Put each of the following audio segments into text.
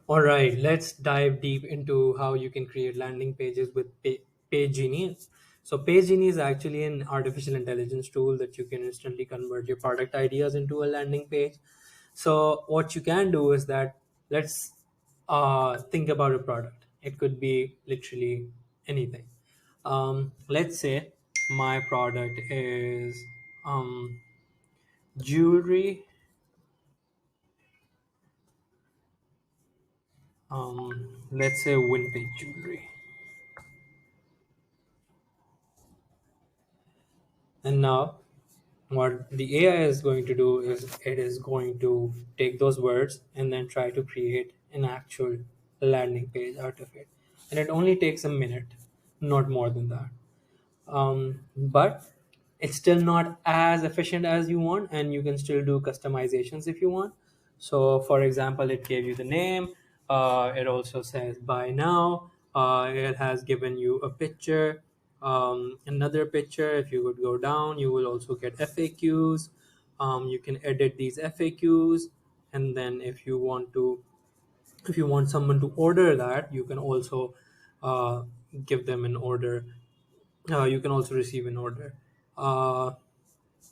All right, let's dive deep into how you can create landing pages with PageGenie. So, PageGenie is actually an artificial intelligence tool that you can instantly convert your product ideas into a landing page. So, what you can do is that let's think about a product. It could be literally anything. Let's say my product is um, jewelry. Let's say vintage jewelry. And now, what the AI is going to do is it is going to take those words and then try to create an actual landing page out of it. And it only takes a minute, not more than that. But it's still not as efficient as you want, and you can still do customizations if you want. So for example, it gave you the name. It also says buy now. It has given you a picture, another picture. If you would go down, you will also get FAQs. You can edit these FAQs, and then if you want someone to order that, you can also uh, give them an order. You can also receive an order. Uh,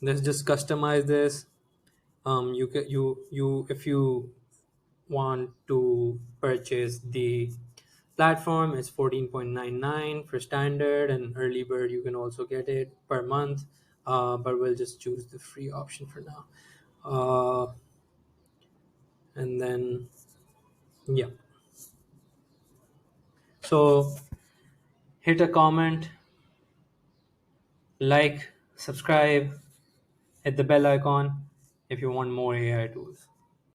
let's just customize this. You can you if you want to purchase the platform, it's 14.99 for standard, and early bird you can also get it per month. But we'll just choose the free option for now. And then yeah, so hit a comment, like, subscribe, hit the bell icon if you want more AI tools.